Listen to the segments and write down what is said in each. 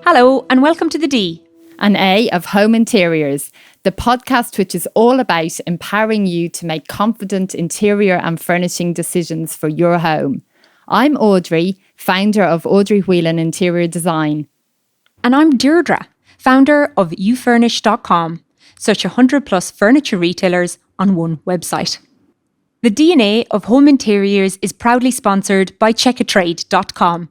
Hello and welcome to the D and A of Home Interiors, the podcast which is all about empowering you to make confident interior and furnishing decisions for your home. I'm Audrey, founder of Audrey Whelan Interior Design. And I'm Deirdre, founder of youfurnish.com, such 100 plus furniture retailers on one website. The DNA of Home Interiors is proudly sponsored by checkatrade.com.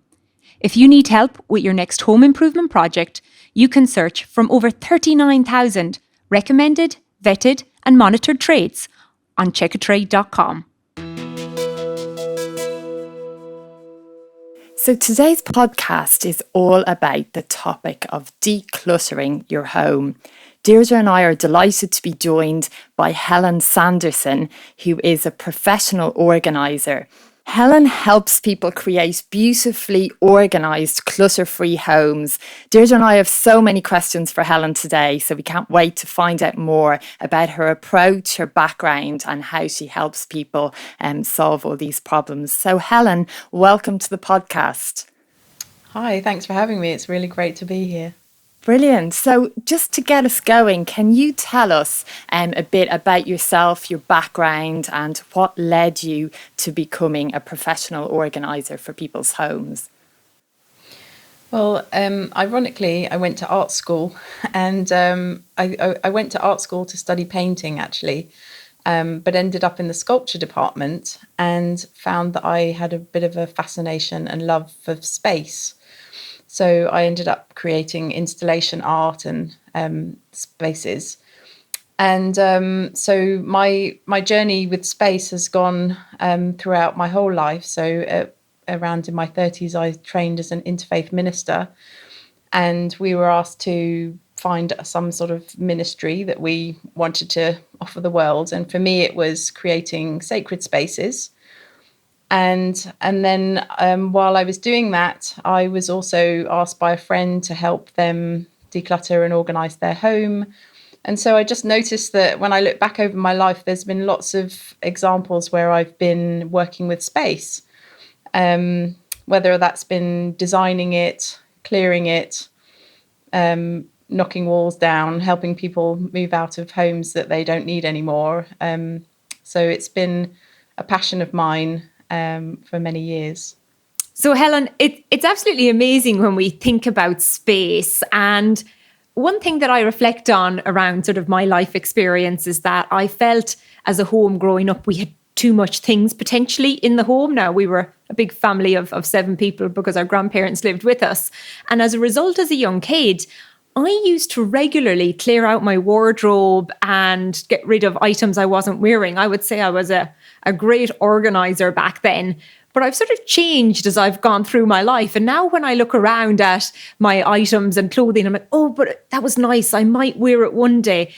If you need help with your next home improvement project, you can search from over 39,000 recommended, vetted and monitored trades on checkatrade.com. So today's podcast is all about the topic of decluttering your home. Deirdre and I are delighted to be joined by Helen Sanderson, who is a professional organiser. Helen helps people create beautifully organised, clutter-free homes. Deirdre and I have so many questions for Helen today, so we can't wait to find out more about her approach, her background, and how she helps people solve all these problems. So Helen, welcome to the podcast. Hi, thanks for having me. It's really great to be here. Brilliant. So just to get us going, can you tell us a bit about yourself, your background, and what led you to becoming a professional organiser for people's homes? Well, ironically, I went to art school and I went to art school to study painting, actually, but ended up in the sculpture department and found that I had a bit of a fascination and love for space. So I ended up creating installation art and spaces. And so my journey with space has gone throughout my whole life. So around in my 30s, I trained as an interfaith minister. And we were asked to find some sort of ministry that we wanted to offer the world. And for me, it was creating sacred spaces. And then while I was doing that, I was also asked by a friend to help them declutter and organise their home. And so I just noticed that when I look back over my life, there's been lots of examples where I've been working with space, whether that's been designing it, clearing it, knocking walls down, helping people move out of homes that they don't need anymore. So it's been a passion of mine for many years. So Helen, it's absolutely amazing when we think about space. And one thing that I reflect on around sort of my life experience is that I felt as a home growing up, we had too much things potentially in the home. Now, we were a big family of 7 people because our grandparents lived with us. And as a result, as a young kid, I used to regularly clear out my wardrobe and get rid of items I wasn't wearing. I would say I was a great organizer back then, but I've sort of changed as I've gone through my life. And now when I look around at my items and clothing, I'm like, oh, but that was nice. I might wear it one day.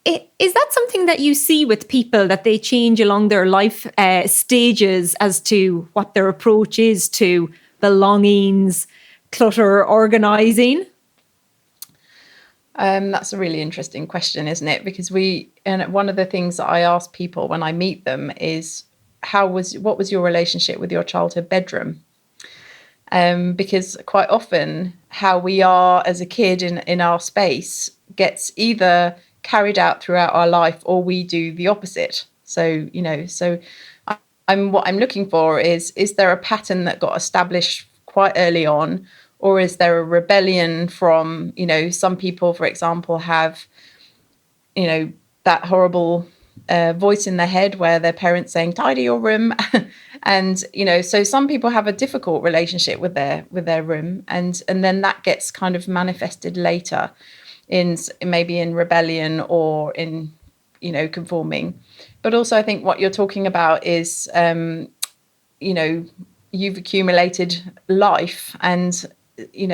Is that something that you see with people, that they change along their life stages as to what their approach is to belongings, clutter, organizing? That's a really interesting question, isn't it? Because one of the things that I ask people when I meet them is, what was your relationship with your childhood bedroom? Because quite often how we are as a kid in our space gets either carried out throughout our life or we do the opposite. So, what I'm looking for is there a pattern that got established quite early on? Or is there a rebellion from, some people, for example, have, that horrible voice in their head where their parents saying, tidy your room. And, so some people have a difficult relationship with their room. And then that gets kind of manifested later in maybe in rebellion or in, conforming. But also I think what you're talking about is, you've accumulated life and,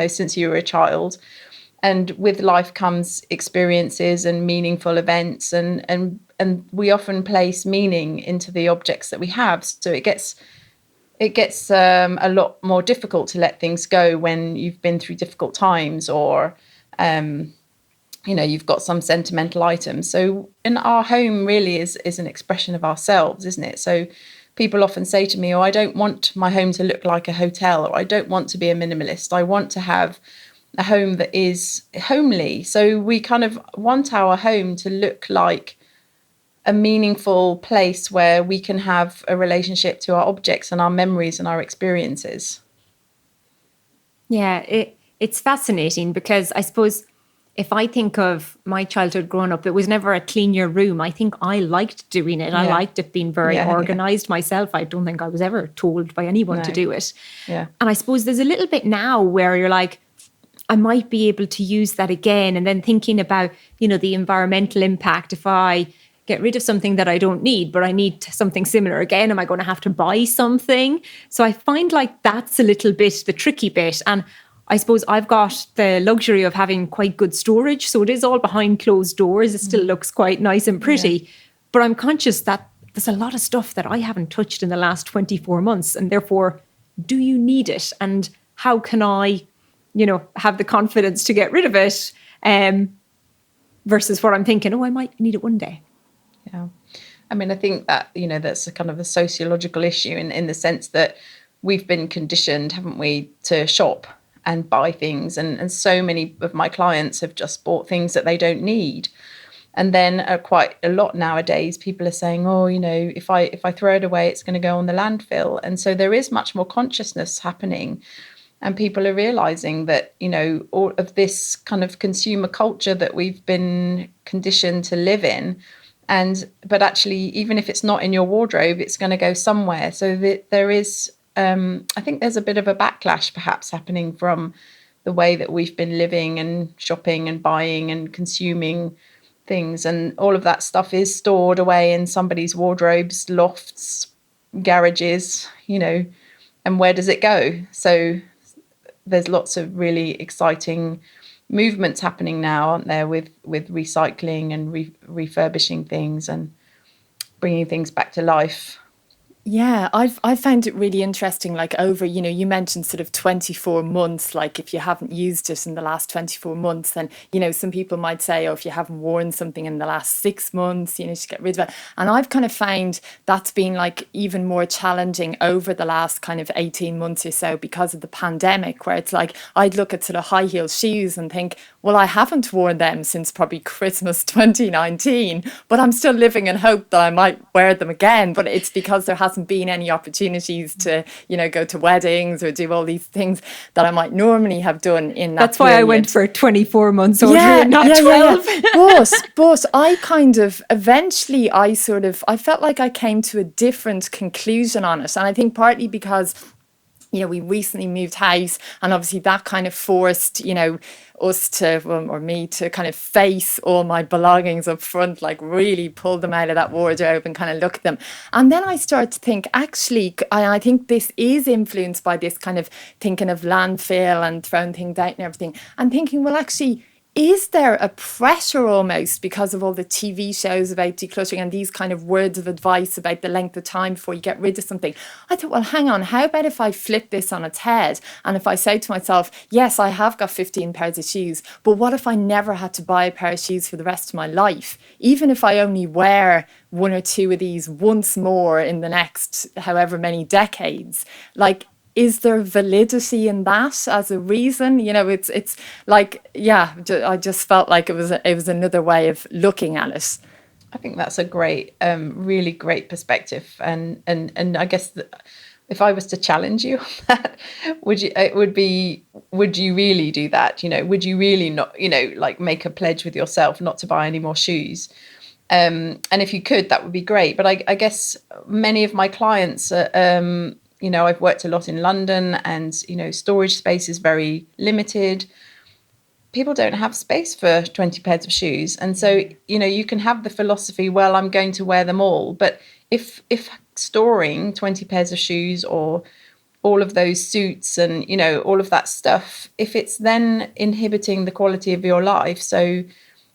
since you were a child, and with life comes experiences and meaningful events, and we often place meaning into the objects that we have. So it gets a lot more difficult to let things go when you've been through difficult times, or you've got some sentimental items. So in our home really is an expression of ourselves, isn't it? So people often say to me, I don't want my home to look like a hotel, or I don't want to be a minimalist. I want to have a home that is homely. So we kind of want our home to look like a meaningful place where we can have a relationship to our objects and our memories and our experiences. Yeah, it's fascinating because I suppose if I think of my childhood growing up, it was never a clean your room. I think I liked doing it. I Yeah. liked it being very organized myself. I don't think I was ever told by anyone to do it. Yeah. And I suppose there's a little bit now where you're like, I might be able to use that again. And then thinking about, the environmental impact. If I get rid of something that I don't need, but I need something similar again, am I going to have to buy something? So I find like that's a little bit the tricky bit. And I suppose I've got the luxury of having quite good storage. So it is all behind closed doors. It still looks quite nice and pretty. Yeah. But I'm conscious that there's a lot of stuff that I haven't touched in the last 24 months. And therefore, do you need it? And how can I, have the confidence to get rid of it versus what I'm thinking, I might need it one day. Yeah. I mean, I think that, that's a kind of a sociological issue in the sense that we've been conditioned, haven't we, to shop and buy things. And so many of my clients have just bought things that they don't need. And then quite a lot nowadays, people are saying, if I throw it away, it's going to go on the landfill. And so there is much more consciousness happening. And people are realizing that, all of this kind of consumer culture that we've been conditioned to live in, but actually, even if it's not in your wardrobe, it's going to go somewhere. So there is, I think there's a bit of a backlash perhaps happening from the way that we've been living and shopping and buying and consuming things. And all of that stuff is stored away in somebody's wardrobes, lofts, garages, and where does it go? So there's lots of really exciting movements happening now, aren't there, with recycling and refurbishing things and bringing things back to life. Yeah, I've found it really interesting, like over, you mentioned sort of 24 months, like if you haven't used it in the last 24 months, then, some people might say, if you haven't worn something in the last 6 months, you should get rid of it. And I've kind of found that's been like even more challenging over the last kind of 18 months or so because of the pandemic, where it's like, I'd look at sort of high heel shoes and think, well, I haven't worn them since probably Christmas 2019, but I'm still living in hope that I might wear them again. But it's because there hasn't been any opportunities to, go to weddings or do all these things that I might normally have done in that That's why period. I went for 24 months, Audrey, and not 12. Yeah. But I kind of, eventually I felt like I came to a different conclusion on it. And I think partly because we recently moved house, and obviously that kind of forced, us to, or me to kind of face all my belongings up front, like really pull them out of that wardrobe and kind of look at them. And then I started to think, actually, I think this is influenced by this kind of thinking of landfill and throwing things out and everything, and thinking, well, actually, is there a pressure almost because of all the TV shows about decluttering and these kind of words of advice about the length of time before you get rid of something? I thought, well, hang on, how about if I flip this on its head? And if I say to myself, yes, I have got 15 pairs of shoes, but what if I never had to buy a pair of shoes for the rest of my life? Even if I only wear one or two of these once more in the next however many decades, like, is there validity in that as a reason? It's like, I just felt like it was another way of looking at it. I think that's a great, really great perspective. And I guess if I was to challenge you on that, would you really do that? Would you really not, like make a pledge with yourself not to buy any more shoes? And if you could, that would be great. But I guess many of my clients are, I've worked a lot in London and, storage space is very limited. People don't have space for 20 pairs of shoes. And so, you can have the philosophy, well, I'm going to wear them all. But if storing 20 pairs of shoes or all of those suits and, all of that stuff, if it's then inhibiting the quality of your life, so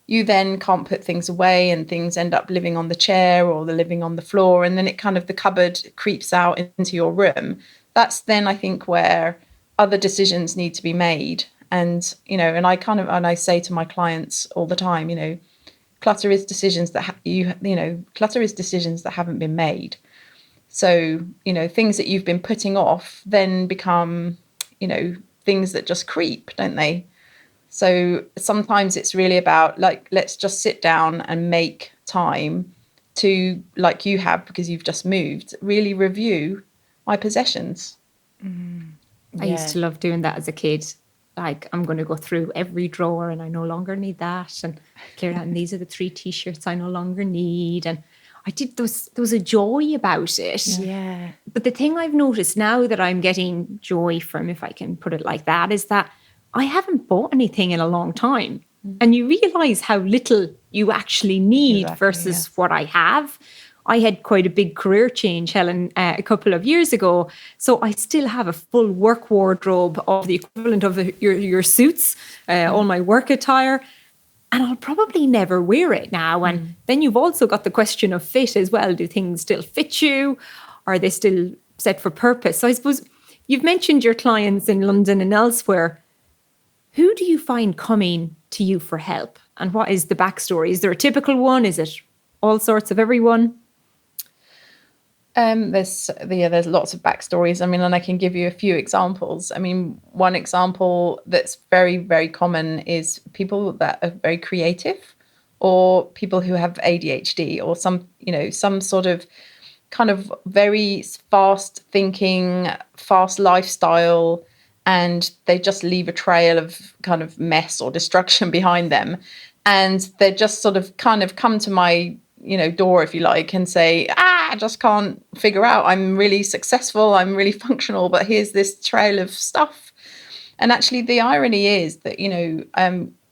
you then can't put things away and things end up living on the chair or they're living on the floor, and then it kind of, the cupboard creeps out into your room. That's then, I think, where other decisions need to be made. And, and I say to my clients all the time, clutter is decisions that clutter is decisions that haven't been made. So, things that you've been putting off then become, things that just creep, don't they? So sometimes it's really about like, let's just sit down and make time to, like you have because you've just moved, really review my possessions. I used Yeah. to love doing that as a kid. Like, I'm going to go through every drawer and I no longer need that. And clear that. And these are the 3 t-shirts I no longer need. And I did there was a joy about it. Yeah. But the thing I've noticed now that I'm getting joy from, if I can put it like that, is that I haven't bought anything in a long time. And you realize how little you actually need Exactly, versus yes. what I have. I had quite a big career change, Helen, a couple of years ago. So I still have a full work wardrobe of the equivalent of your suits, all my work attire. And I'll probably never wear it now. And then you've also got the question of fit as well. Do things still fit you? Are they still set for purpose? So I suppose you've mentioned your clients in London and elsewhere. Who do you find coming to you for help? And what is the backstory? Is there a typical one? Is it all sorts of everyone? There's lots of backstories. I mean, and I can give you a few examples. I mean, one example that's very, very common is people that are very creative, or people who have ADHD, or some sort of kind of very fast thinking, fast lifestyle, and they just leave a trail of kind of mess or destruction behind them. And they just sort of kind of come to my door, if you like, and say, I just can't figure out. I'm really successful, I'm really functional, but here's this trail of stuff. And actually, the irony is that,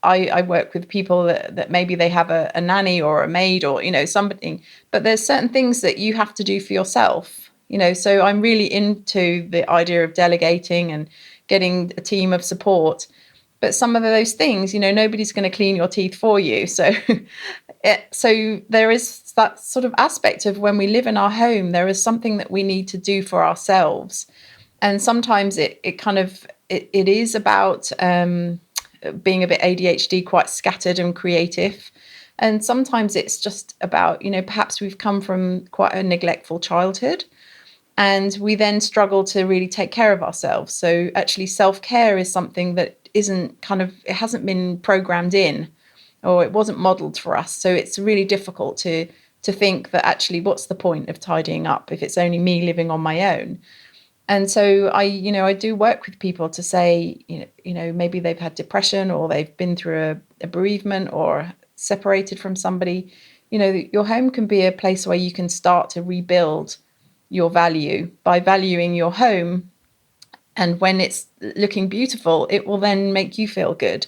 I work with people that maybe they have a nanny or a maid or, something, but there's certain things that you have to do for yourself, so I'm really into the idea of delegating and getting a team of support. But some of those things, nobody's going to clean your teeth for you. So, so there is that sort of aspect of when we live in our home, there is something that we need to do for ourselves. And sometimes it is about being a bit ADHD, quite scattered and creative. And sometimes it's just about, perhaps we've come from quite a neglectful childhood, and we then struggle to really take care of ourselves. So actually self-care is something that it hasn't been programmed in, or it wasn't modeled for us. So it's really difficult to think that actually what's the point of tidying up if it's only me living on my own. And so I do work with people to say, maybe they've had depression, or they've been through a bereavement, or separated from somebody. Your home can be a place where you can start to rebuild your value by valuing your home. And when it's looking beautiful, it will then make you feel good.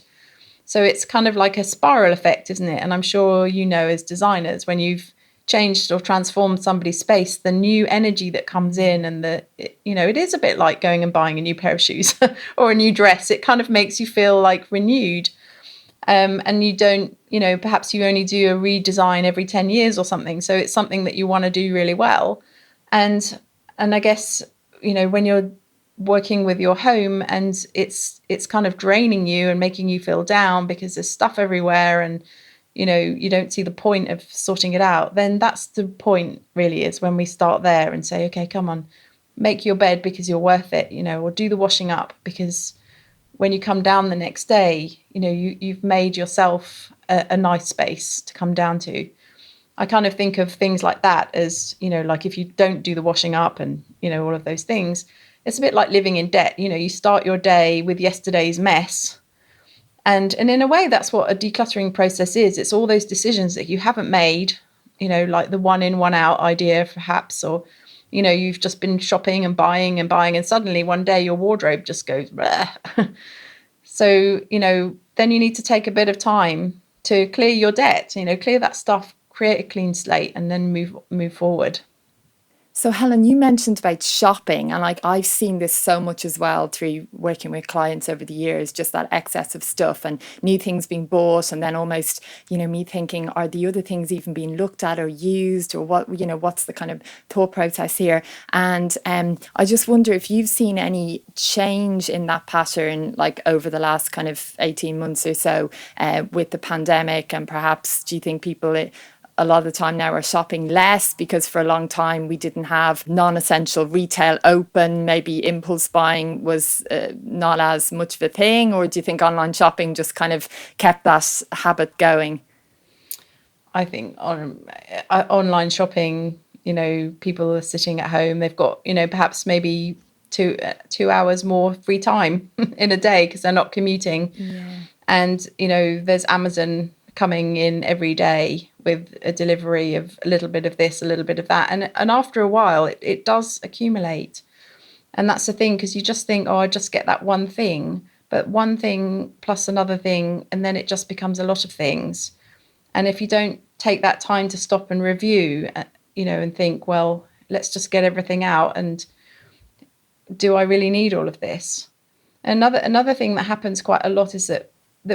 So it's kind of like a spiral effect, isn't it? And I'm sure, as designers, when you've changed or transformed somebody's space, the new energy that comes in, and it is a bit like going and buying a new pair of shoes or a new dress. It kind of makes you feel like renewed. And you don't, perhaps you only do a redesign every 10 years or something. So it's something that you want to do really well. And I guess, when you're working with your home and it's kind of draining you and making you feel down because there's stuff everywhere, and you don't see the point of sorting it out, then that's the point, really, is when we start there and say, okay, come on, make your bed because you're worth it, or do the washing up, because when you come down the next day, you've made yourself a nice space to come down to. I kind of think of things like that as, like if you don't do the washing up and, all of those things, it's a bit like living in debt. You start your day with yesterday's mess. And in a way, that's what a decluttering process is. It's all those decisions that you haven't made, like the one in, one out idea, perhaps, or, you've just been shopping and buying, and suddenly one day your wardrobe just goes, so, then you need to take a bit of time to clear your debt, clear that stuff, create a clean slate, and then move forward. So Helen, you mentioned about shopping, and I've seen this so much as well through working with clients over the years, just that excess of stuff and new things being bought, and then almost, me thinking, are the other things even being looked at or used, or what's the kind of thought process here? And I just wonder if you've seen any change in that pattern, like over the last kind of 18 months or so with the pandemic, and perhaps do you think people a lot of the time now are shopping less because for a long time we didn't have non-essential retail open. Maybe impulse buying was not as much of a thing, or do you think online shopping just kind of kept that habit going? I think online shopping, people are sitting at home. They've got, perhaps maybe 2 hours more free time in a day because they're not commuting. Yeah. And, there's Amazon coming in every day with a delivery of a little bit of this, a little bit of that. And after a while, it does accumulate. And that's the thing, because you just think, oh, I just get that one thing. But one thing plus another thing, and then it just becomes a lot of things. And if you don't take that time to stop and review, and think, well, let's just get everything out. And do I really need all of this? Another thing that happens quite a lot is that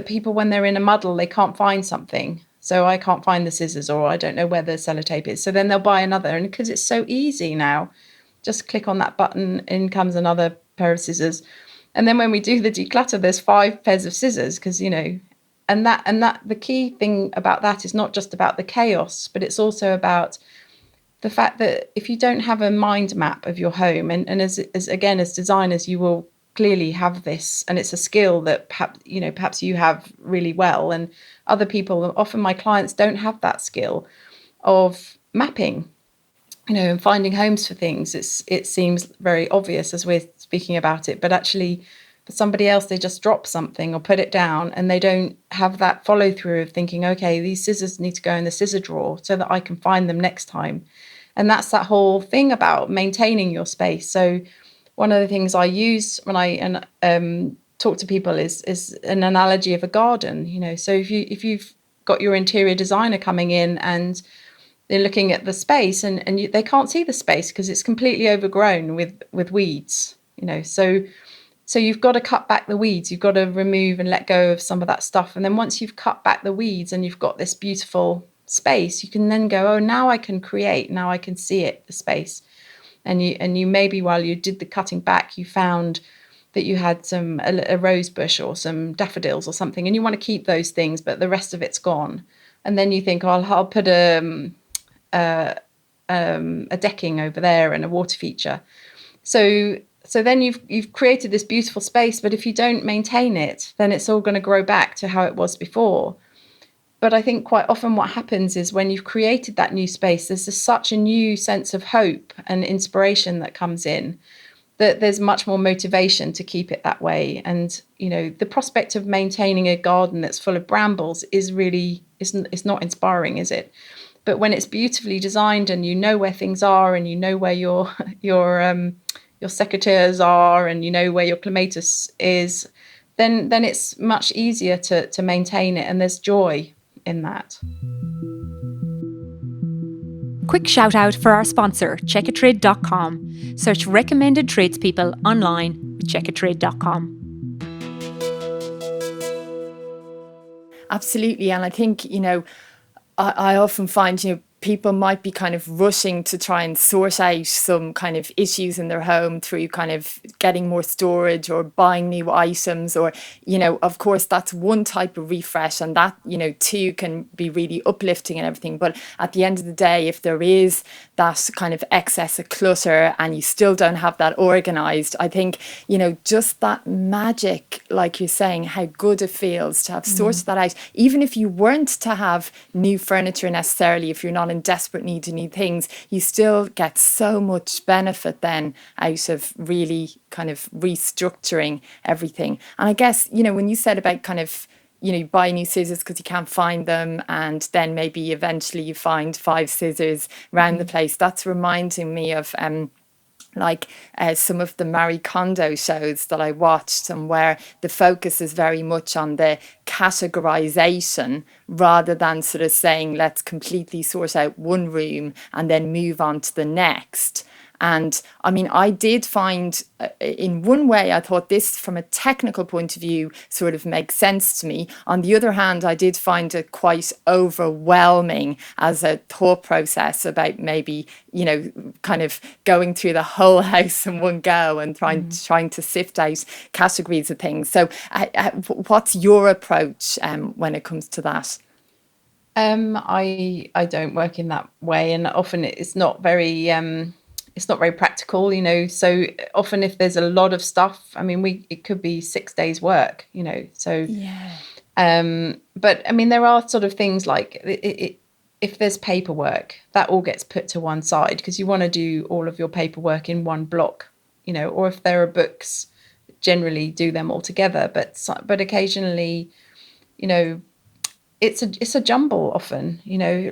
people, when they're in a muddle, they can't find something. So I can't find the scissors, or I don't know where the sellotape is. So then they'll buy another. And because it's so easy now, just click on that button, in comes another pair of scissors. And then when we do the declutter, there's 5 pairs of scissors, because, and that the key thing about that is not just about the chaos, but it's also about the fact that if you don't have a mind map of your home, and as designers, you will clearly have this, and it's a skill that perhaps you have really well, and other people, often my clients, don't have that skill of mapping, and finding homes for things. It seems very obvious as we're speaking about it, but actually for somebody else, they just drop something or put it down, and they don't have that follow through of thinking, okay, these scissors need to go in the scissor drawer so that I can find them next time. And that's that whole thing about maintaining your space. So one of the things I use when I talk to people is an analogy of a garden. So if you've got your interior designer coming in and they're looking at the space, and they can't see the space because it's completely overgrown with weeds. So you've got to cut back the weeds. You've got to remove and let go of some of that stuff. And then once you've cut back the weeds and you've got this beautiful space, you can then go, oh, now I can create. Now I can see it, the space. And you maybe, while you did the cutting back, you found that you had a rose bush or some daffodils or something, and you want to keep those things, but the rest of it's gone. And then you think, oh, I'll put a decking over there and a water feature. So then you've created this beautiful space, but if you don't maintain it, then it's all going to grow back to how it was before. But I think quite often what happens is when you've created that new space, there's such a new sense of hope and inspiration that comes in, that there's much more motivation to keep it that way. And, the prospect of maintaining a garden that's full of brambles is really, it's not inspiring, is it? But when it's beautifully designed and you know where things are, and you know where your secateurs are, and you know where your clematis is, then it's much easier to maintain it, and there's joy in that. Quick shout out for our sponsor, checkatrade.com. Search recommended tradespeople online with checkatrade.com. Absolutely. And I think, I often find, people might be kind of rushing to try and sort out some kind of issues in their home through kind of getting more storage or buying new items, or, of course, that's one type of refresh, and that, too, can be really uplifting and everything. But at the end of the day, if there is that kind of excess of clutter and you still don't have that organized, I think, just that magic, like you're saying, how good it feels to have sorted that out, even if you weren't to have new furniture necessarily, if you're not in desperate need of new things, you still get so much benefit then out of really kind of restructuring everything. And I guess, when you said about kind of, you buy new scissors because you can't find them, and then maybe eventually you find 5 scissors around the place, that's reminding me of some of the Marie Kondo shows that I watched, and where the focus is very much on the categorisation rather than sort of saying, let's completely sort out one room and then move on to the next. And I mean, I did find in one way, I thought this from a technical point of view sort of makes sense to me. On the other hand, I did find it quite overwhelming as a thought process about maybe, kind of going through the whole house in one go and trying to sift out categories of things. So what's your approach when it comes to that? I don't work in that way, and often it's not very practical, So often, if there's a lot of stuff, I mean, it could be 6 days' work, So, Yeah. but I mean, there are sort of things like if there's paperwork, that all gets put to one side because you want to do all of your paperwork in one block, Or if there are books, generally do them all together. But occasionally, it's a jumble often,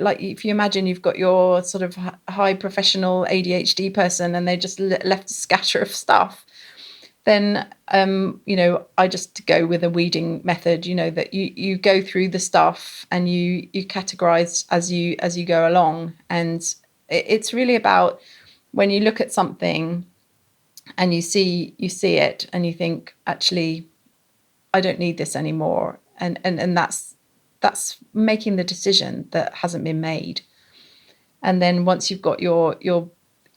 like if you imagine you've got your sort of high professional ADHD person and they just left a scatter of stuff, then I just go with a weeding method, that you go through the stuff and you categorize as you go along. And it's really about when you look at something and you see it and you think, actually, I don't need this anymore, and that's making the decision that hasn't been made. And then once you've got your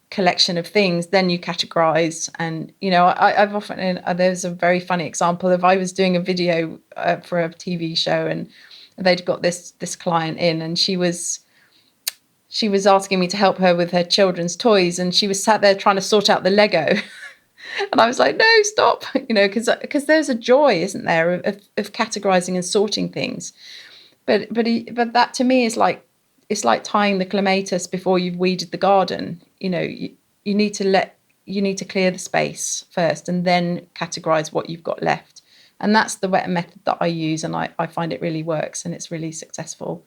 collection of things, then you categorize. And I've often, there's a very funny example of, I was doing a video for a TV show, and they'd got this client in, and she was asking me to help her with her children's toys, and she was sat there trying to sort out the Lego. And I was like, no, stop, because there's a joy, isn't there, of categorizing and sorting things. But that to me is like, it's like tying the clematis before you've weeded the garden. You need to clear the space first and then categorize what you've got left. And that's the method that I use, and I find it really works and it's really successful.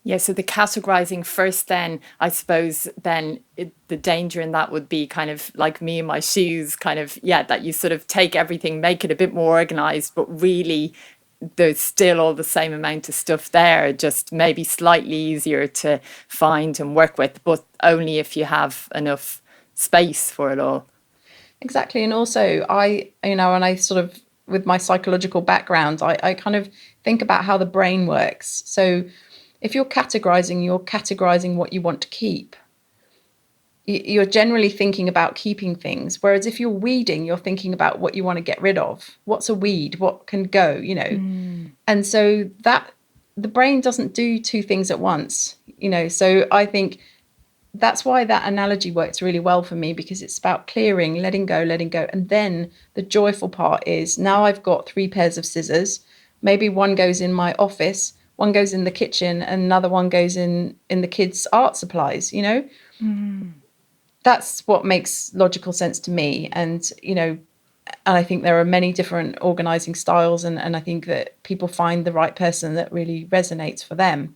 Yeah, so the categorizing first, then I suppose the danger in that would be kind of like me and my shoes, kind of, that you sort of take everything, make it a bit more organized, but really there's still all the same amount of stuff there, just maybe slightly easier to find and work with, but only if you have enough space for it all. Exactly. And also and I sort of, with my psychological background, I kind of think about how the brain works. So if you're categorizing what you want to keep. You're generally thinking about keeping things. Whereas if you're weeding, you're thinking about what you want to get rid of. What's a weed? What can go, And so that the brain doesn't do two things at once, So I think that's why that analogy works really well for me, because it's about clearing, letting go. And then the joyful part is, now I've got 3 pairs of scissors. Maybe one goes in my office, one goes in the kitchen, and another one goes in the kids' art supplies, That's what makes logical sense to me. And, and I think there are many different organizing styles, and I think that people find the right person that really resonates for them.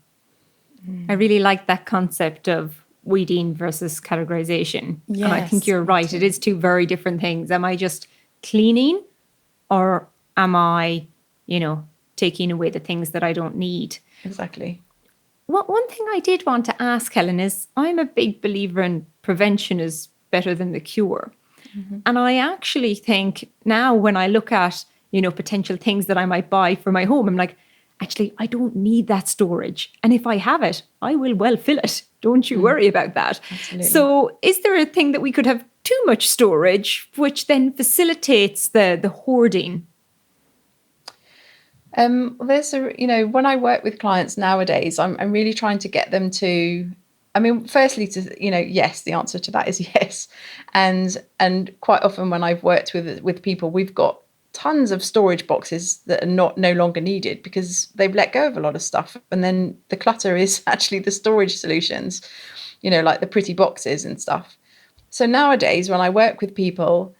I really like that concept of weeding versus categorization. Yes, and I think you're right. It is 2 very different things. Am I just cleaning, or am I, taking away the things that I don't need? Exactly. One thing I did want to ask, Helen, is I'm a big believer in prevention is better than the cure. Mm-hmm. And I actually think now, when I look at, potential things that I might buy for my home, I'm like, actually, I don't need that storage. And if I have it, I will well fill it. Don't you worry about that. Absolutely. So is there a thing that we could have too much storage, which then facilitates the hoarding? There's when I work with clients nowadays, I'm really trying to get them to, firstly yes, the answer to that is yes. And quite often when I've worked with people, we've got tons of storage boxes that are no longer needed because they've let go of a lot of stuff. And then the clutter is actually the storage solutions, like the pretty boxes and stuff. So nowadays, when I work with people,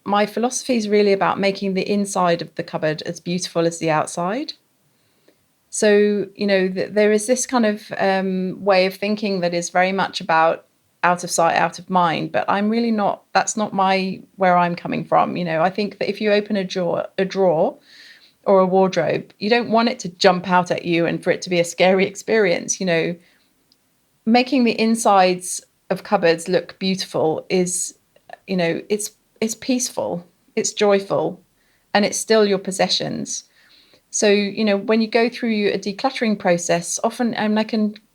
my philosophy is really about making the inside of the cupboard as beautiful as the outside. So, there is this kind of way of thinking that is very much about out of sight, out of mind. But I'm really not, that's not where I'm coming from. I think that if you open a drawer or a wardrobe, you don't want it to jump out at you and for it to be a scary experience. Making the insides of cupboards look beautiful is, it's peaceful, it's joyful, and it's still your possessions. So, when you go through a decluttering process, often,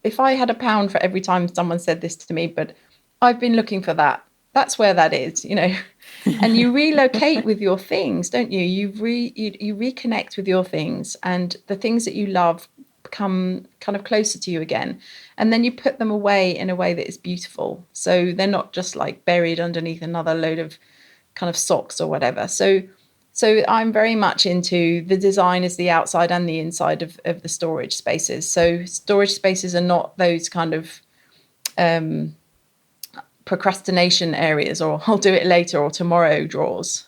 if I had £1 for every time someone said this to me, but I've been looking for that. That's where that is, and you relocate with your things, don't you? You reconnect with your things, and the things that you love come kind of closer to you again. And then you put them away in a way that is beautiful. So they're not just like buried underneath another load of kind of socks or whatever. So I'm very much into the design is the outside and the inside of the storage spaces. So storage spaces are not those kind of procrastination areas, or I'll do it later or tomorrow drawers.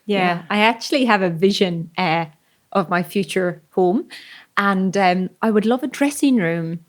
Yeah, I actually have a vision of my future home, and I would love a dressing room,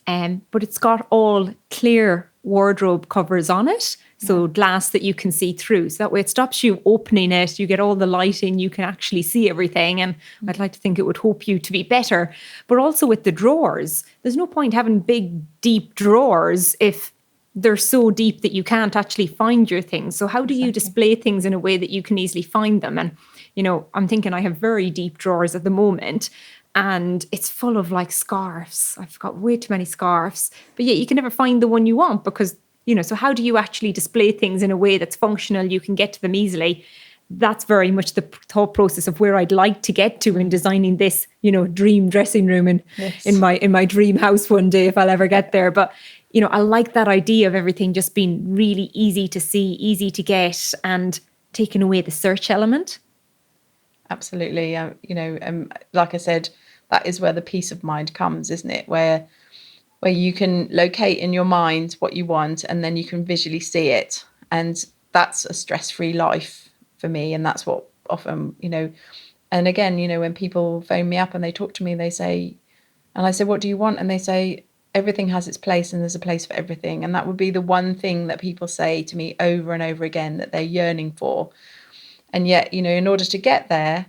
but it's got all clear wardrobe covers on it, so glass that you can see through. So that way it stops you opening it, you get all the lighting, you can actually see everything, and I'd like to think it would hope you to be better. But also with the drawers, there's no point having big, deep drawers if they're so deep that you can't actually find your things. So how do you display things in a way that you can easily find them? And, you know, I'm thinking I have very deep drawers at the moment, and it's full of like scarves. I've got way too many scarves, but yet you can never find the one you want because, you know, so how do you actually display things in a way that's functional? You can get to them easily. That's very much the thought process of where I'd like to get to in designing this, you know, dream dressing room in my dream house one day, if I'll ever get there. But, you know, I like that idea of everything just being really easy to see, easy to get, and taking away the search element. Absolutely. You know, like I said, that is where the peace of mind comes, isn't it? Where you can locate in your mind what you want, and then you can visually see it. And that's a stress-free life for me. And that's what often, you know, and again, you know, when people phone me up and they talk to me, they say, and I say, what do you want? And they say, everything has its place and there's a place for everything. And that would be the one thing that people say to me over and over again that they're yearning for. And yet, you know, in order to get there,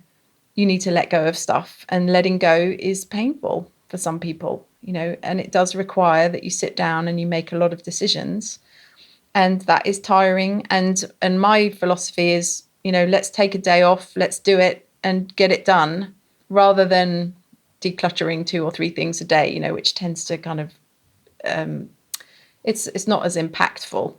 you need to let go of stuff, and letting go is painful for some people, you know, and it does require that you sit down and you make a lot of decisions, and that is tiring. And my philosophy is, you know, let's take a day off, let's do it and get it done, rather than decluttering 2 or 3 things a day, you know, which tends to kind of it's not as impactful.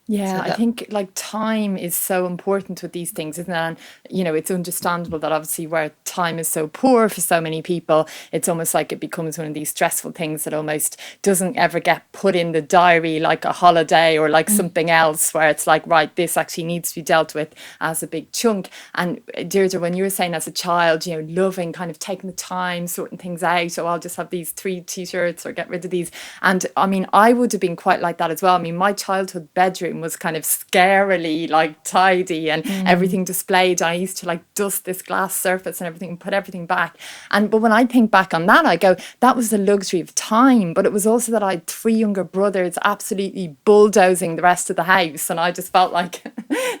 Yeah, I think like time is so important with these things, isn't it? And, you know, it's understandable that obviously where time is so poor for so many people, it's almost like it becomes one of these stressful things that almost doesn't ever get put in the diary like a holiday or like something else, where it's like, right, this actually needs to be dealt with as a big chunk. And Deirdre, when you were saying as a child, you know, loving kind of taking the time, sorting things out, so I'll just have these 3 t-shirts or get rid of these. And I mean, I would have been quite like that as well. I mean, my childhood bedroom was kind of scarily like tidy and everything displayed. I used to like dust this glass surface and everything and put everything back. But when I think back on that, I go, that was the luxury of time. But it was also that I had 3 younger brothers absolutely bulldozing the rest of the house, and I just felt like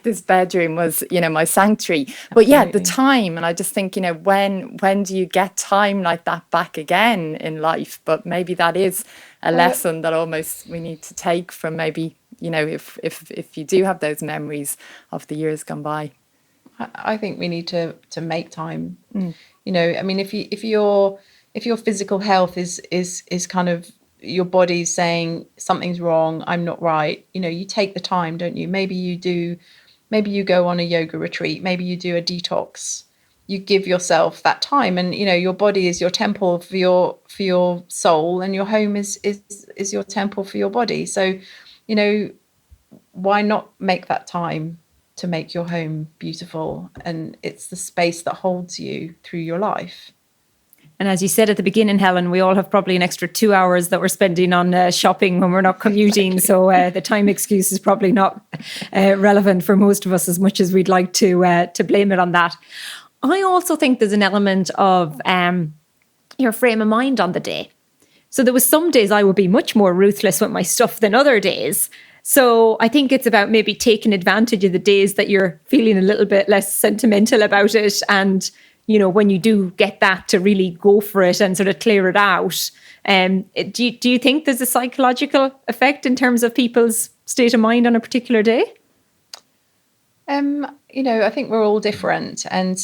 this bedroom was, you know, my sanctuary. But yeah, the time, and I just think, you know, when do you get time like that back again in life? But maybe that is a lesson that almost we need to take from, maybe, you know, if you do have those memories of the years gone by. I think we need to make time. You know, I mean, if your physical health is kind of, your body's saying something's wrong, I'm not right, you know, you take the time, don't you? Maybe you go on a yoga retreat, maybe you do a detox. You give yourself that time, and, you know, your body is your temple for your soul, and your home is your temple for your body. So, you know, why not make that time to make your home beautiful? And it's the space that holds you through your life. And as you said at the beginning, Helen, we all have probably an extra 2 hours that we're spending on shopping when we're not commuting. Exactly. So the time excuse is probably not relevant for most of us as much as we'd like to blame it on that. I also think there's an element of your frame of mind on the day. So there was some days I would be much more ruthless with my stuff than other days. So I think it's about maybe taking advantage of the days that you're feeling a little bit less sentimental about it. And, you know, when you do get that, to really go for it and sort of clear it out. Do you think there's a psychological effect in terms of people's state of mind on a particular day? You know, I think we're all different, and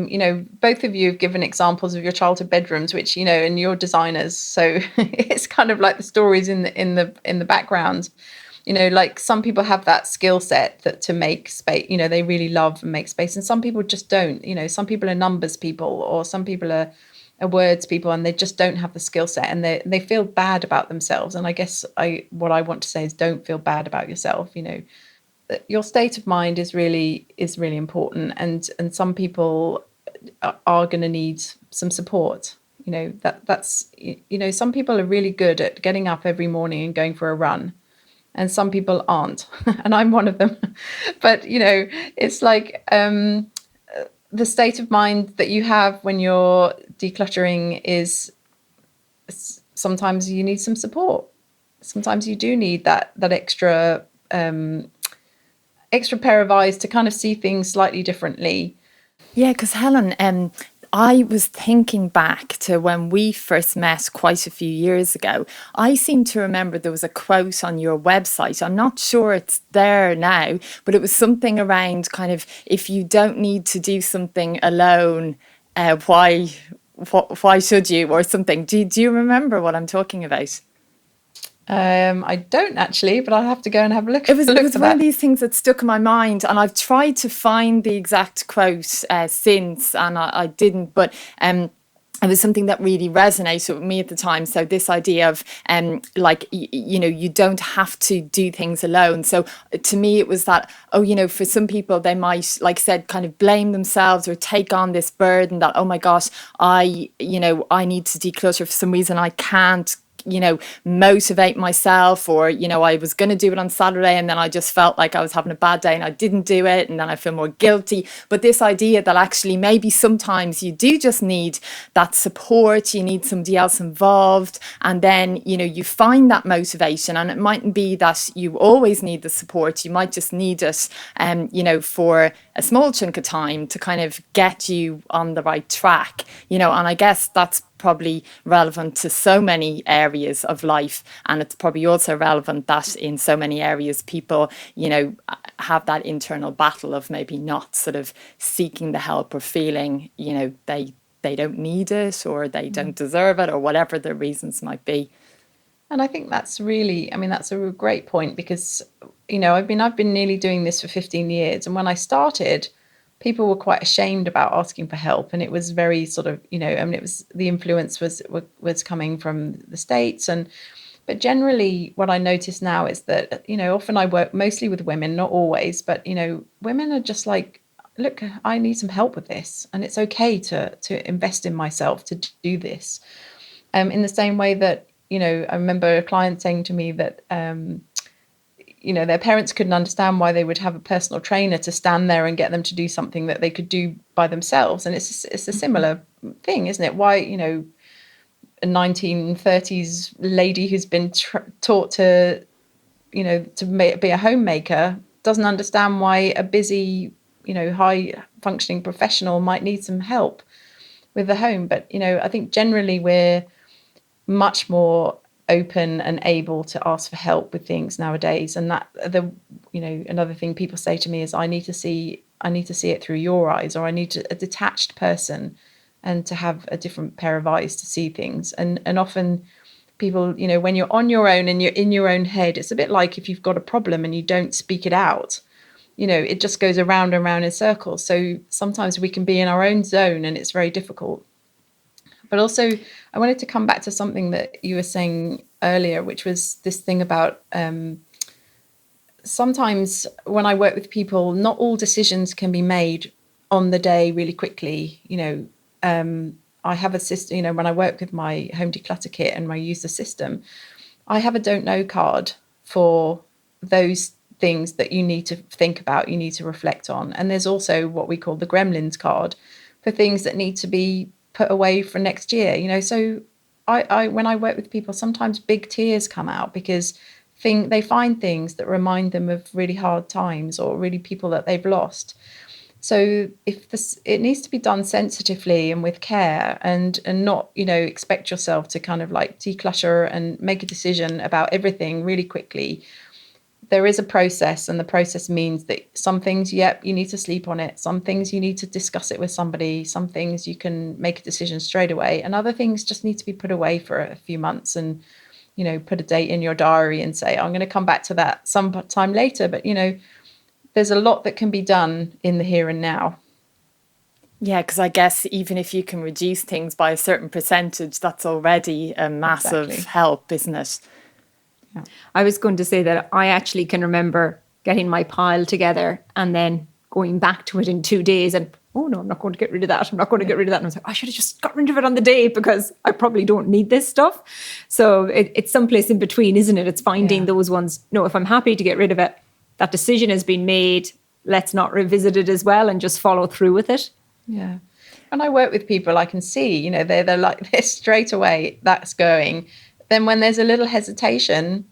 you know, both of you have given examples of your childhood bedrooms, which, you know, and you're designers, so it's kind of like the stories in the background. You know, like some people have that skill set that to make space, you know, they really love and make space, and some people just don't. You know, some people are numbers people, or some people are, a word to people and they just don't have the skill set and they feel bad about themselves. And I guess what I want to say is don't feel bad about yourself. Your state of mind is really important, and some people are going to need some support. That's some people are really good at getting up every morning and going for a run, and some people aren't, and I'm one of them. But it's like the state of mind that you have when you're decluttering is sometimes you need some support. Sometimes you do need that extra pair of eyes to kind of see things slightly differently. Yeah, because Helen, I was thinking back to when we first met quite a few years ago. I seem to remember there was a quote on your website. I'm not sure it's there now, but it was something around kind of, if you don't need to do something alone, why should you, or something. Do you remember what I'm talking about? I don't actually, but I'll have to go and have a look. It was one of these things that stuck in my mind, and I've tried to find the exact quote since, and I didn't. But it was something that really resonated with me at the time. So this idea of you don't have to do things alone. So to me, it was that, for some people, they might, like I said, kind of blame themselves or take on this burden that, oh my gosh, I need to declutter for some reason. I can't motivate myself, or I was going to do it on Saturday and then I just felt like I was having a bad day and I didn't do it, and then I feel more guilty. But this idea that actually maybe sometimes you do just need that support, you need somebody else involved, and then you find that motivation. And it mightn't be that you always need the support, you might just need it for a small chunk of time to kind of get you on the right track, and I guess that's probably relevant to so many areas of life, and it's probably also relevant that in so many areas people have that internal battle of maybe not sort of seeking the help, or feeling they don't need it, or they don't deserve it, or whatever the reasons might be. And I think that's that's a great point, because I've been nearly doing this for 15 years, and when I started, people were quite ashamed about asking for help, and it was very sort of it was, the influence was coming from the States. But generally what I notice now is that often I work mostly with women, not always, but women are just like, look, I need some help with this, and it's okay to invest in myself to do this. In the same way that I remember a client saying to me that their parents couldn't understand why they would have a personal trainer to stand there and get them to do something that they could do by themselves. And it's a similar thing, isn't it? Why, a 1930s lady who's been taught to, be a homemaker doesn't understand why a busy, high functioning professional might need some help with the home. But, I think generally we're much more open and able to ask for help with things nowadays. And that another thing people say to me is, I need to see it through your eyes, or I need a detached person, and to have a different pair of eyes to see things. And often people, when you're on your own and you're in your own head, it's a bit like if you've got a problem and you don't speak it out, it just goes around and around in circles. So sometimes we can be in our own zone and it's very difficult. But also, I wanted to come back to something that you were saying earlier, which was this thing about sometimes when I work with people, not all decisions can be made on the day really quickly. I have a system, when I work with my home declutter kit and I use the system, I have a don't know card for those things that you need to think about, you need to reflect on. And there's also what we call the gremlins card for things that need to be put away for next year. So I when I work with people, sometimes big tears come out because they find things that remind them of really hard times, or really people that they've lost. So it needs to be done sensitively and with care, and not expect yourself to kind of like declutter and make a decision about everything really quickly. There is a process, and the process means that some things, you need to sleep on it. Some things you need to discuss it with somebody. Some things you can make a decision straight away, and other things just need to be put away for a few months, and put a date in your diary and say, I'm going to come back to that sometime later. But there's a lot that can be done in the here and now. Yeah, because I guess even if you can reduce things by a certain percentage, that's already a massive Exactly. help, isn't it? I was going to say that I actually can remember getting my pile together and then going back to it in 2 days and, oh no, I'm not going to get rid of that. I'm not going to get rid of that. And I was like, I should have just got rid of it on the day because I probably don't need this stuff. So it's someplace in between, isn't it? It's finding Yeah. those ones. No, if I'm happy to get rid of it, that decision has been made. Let's not revisit it as well and just follow through with it. Yeah. When I work with people, I can see, they're like this straight away, that's going. Then when there's a little hesitation,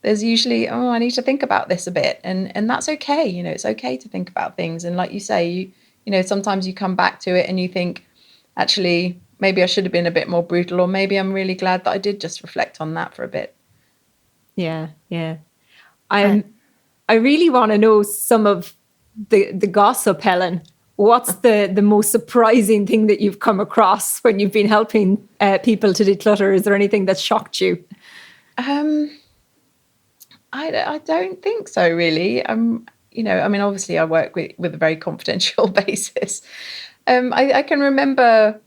there's usually, I need to think about this a bit. And that's okay. It's okay to think about things. And like you say, sometimes you come back to it and you think, actually, maybe I should have been a bit more brutal, or maybe I'm really glad that I did just reflect on that for a bit. Yeah, yeah. I really want to know some of the gossip, Helen. What's the most surprising thing that you've come across when you've been helping people to declutter? Is there anything that shocked you? I don't think so, really. Obviously I work with a very confidential basis. I can remember,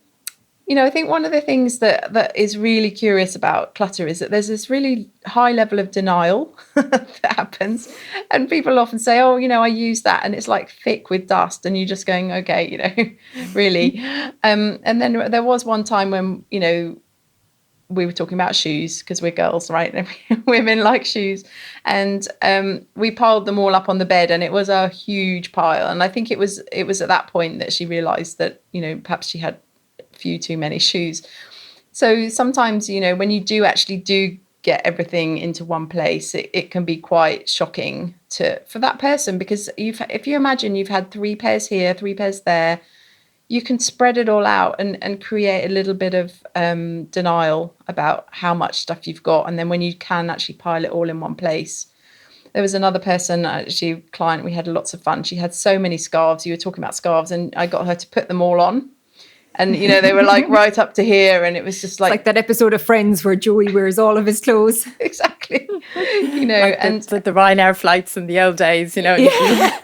I think one of the things that is really curious about clutter is that there's this really high level of denial that happens. And people often say, oh, I use that and it's like thick with dust. And you're just going, okay, really. And then there was one time when, we were talking about shoes because we're girls, right? And women like shoes. And we piled them all up on the bed and it was a huge pile. And I think it was at that point that she realized that, perhaps she had a few too many shoes. So sometimes, when you do get everything into one place, it can be quite shocking for that person, because if you imagine you've had 3 pairs here, 3 pairs there, you can spread it all out and create a little bit of denial about how much stuff you've got. And then when you can actually pile it all in one place. There was another person, actually, client, we had lots of fun. She had so many scarves. You were talking about scarves, and I got her to put them all on. And, they were like right up to here. And it was just like that episode of Friends where Joey wears all of his clothes. Exactly. Like and the Ryanair flights in the old days, Yeah.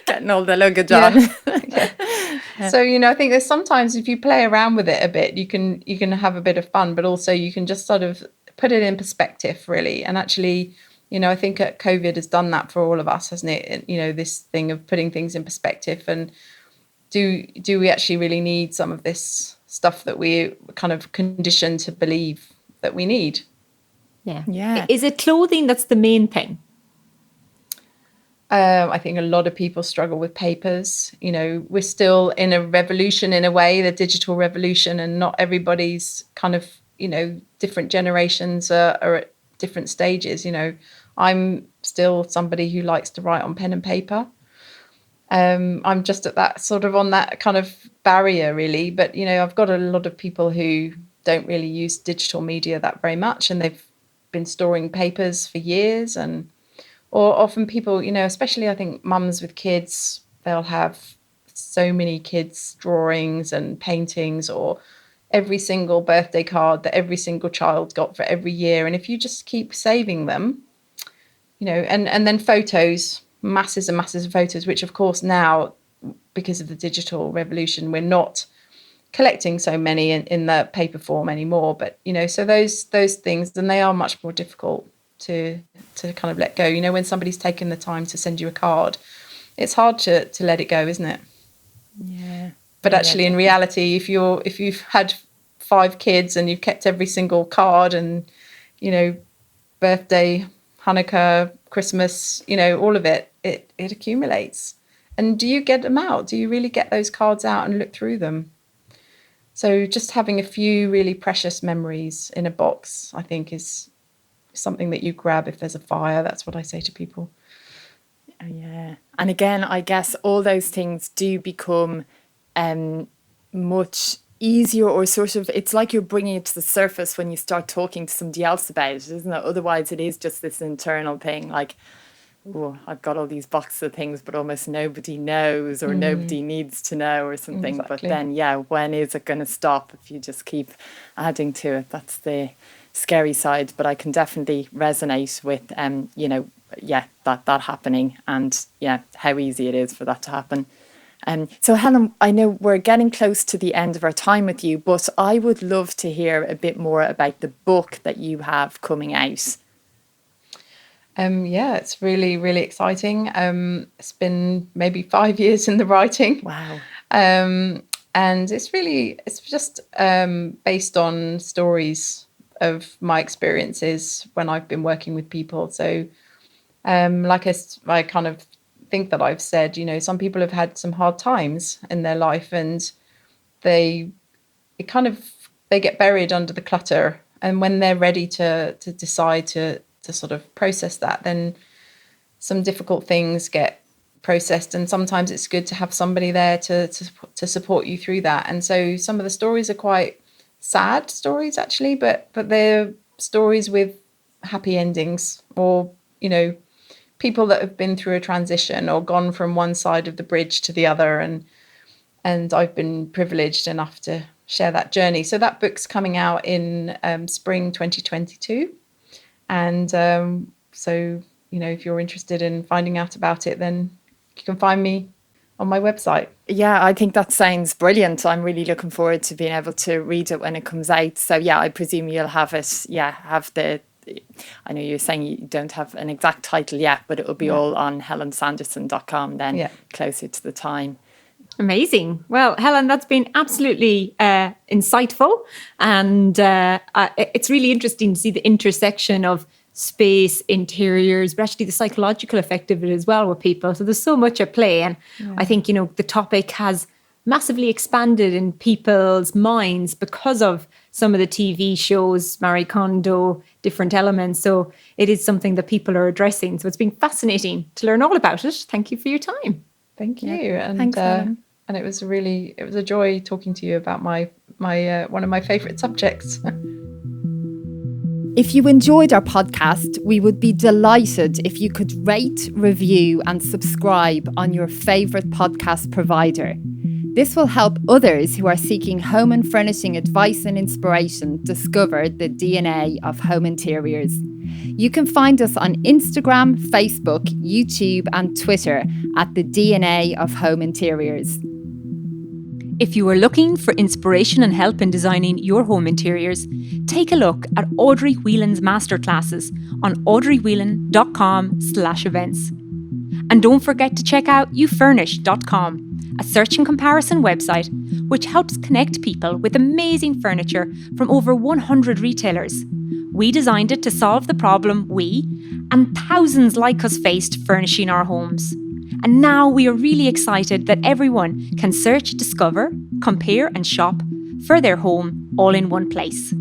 getting all the luggage on. Yeah. So, I think there's sometimes if you play around with it a bit, you can have a bit of fun, but also you can just sort of put it in perspective, really. And actually, I think COVID has done that for all of us, hasn't it? This thing of putting things in perspective, and do we actually really need some of this stuff that we kind of conditioned to believe that we need? Yeah. Is it clothing that's the main thing? I think a lot of people struggle with papers. We're still in a revolution, in a way, the digital revolution, and not everybody's kind of, different generations are at different stages. I'm still somebody who likes to write on pen and paper. I'm just at that sort of on that kind of barrier, really. But, I've got a lot of people who don't really use digital media that very much, and they've been storing papers for years. Or often people, especially I think mums with kids, they'll have so many kids' drawings and paintings, or every single birthday card that every single child got for every year. And if you just keep saving them, and then photos, masses and masses of photos, which of course now, because of the digital revolution, we're not collecting so many in the paper form anymore. But, so those things, and they are much more difficult to kind of let go. When somebody's taken the time to send you a card, it's hard to let it go, isn't it? Yeah. But actually, in reality, if you've had 5 kids and you've kept every single card, and birthday, Hanukkah, Christmas, all of it accumulates. And do you get them out? Do you really get those cards out and look through them? So just having a few really precious memories in a box, I think, is something that you grab if there's a fire. That's what I say to people. Yeah. And again, I guess all those things do become much easier, or sort of, it's like you're bringing it to the surface when you start talking to somebody else about it, isn't it? Otherwise, it is just this internal thing, like, oh, I've got all these boxes of things, but almost nobody knows, or nobody needs to know, or something. Exactly. But then, yeah, when is it going to stop if you just keep adding to it? That's the scary side. But I can definitely resonate with, that happening, and yeah, how easy it is for that to happen. So Helen, I know we're getting close to the end of our time with you, but I would love to hear a bit more about the book that you have coming out. Yeah, it's really, really exciting. It's been maybe 5 years in the writing. Wow. And it's just based on stories of my experiences when I've been working with people. So I kind of think that I've said, some people have had some hard times in their life, and they get buried under the clutter. And when they're ready to decide to sort of process that, then some difficult things get processed, and sometimes it's good to have somebody there to support you through that. And so some of the stories are quite sad stories actually, but they're stories with happy endings, or people that have been through a transition or gone from one side of the bridge to the other, and I've been privileged enough to share that journey. So that book's coming out in spring 2022, and so if you're interested in finding out about it, then you can find me on my website. Yeah, I think that sounds brilliant. I'm really looking forward to being able to read it when it comes out. So yeah, I presume you'll have it. Yeah, I know you're saying you don't have an exact title yet, but it will be all on helensanderson.com then closer to the time. Amazing. Well, Helen, that's been absolutely insightful. And it's really interesting to see the intersection of space, interiors, but actually the psychological effect of it as well with people. So there's so much at play. And I think, the topic has massively expanded in people's minds because of some of the TV shows, Marie Kondo, different elements. So it is something that people are addressing. So it's been fascinating to learn all about it. Thank you for your time. Thank you. Yeah. And thanks, Helen. And it was a joy talking to you about my one of my favourite subjects. If you enjoyed our podcast, we would be delighted if you could rate, review and subscribe on your favourite podcast provider. This will help others who are seeking home and furnishing advice and inspiration discover the DNA of home interiors. You can find us on Instagram, Facebook, YouTube and Twitter at the DNA of Home Interiors. If you are looking for inspiration and help in designing your home interiors, take a look at Audrey Whelan's masterclasses on audreywhelan.com/events. And don't forget to check out youfurnish.com, a search and comparison website which helps connect people with amazing furniture from over 100 retailers. We designed it to solve the problem we and thousands like us faced furnishing our homes. And now we are really excited that everyone can search, discover, compare and shop for their home all in one place.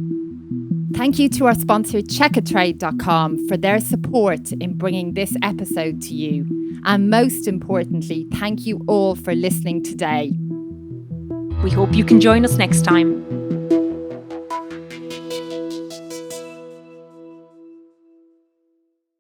Thank you to our sponsor checkatrade.com for their support in bringing this episode to you. And most importantly, thank you all for listening today. We hope you can join us next time.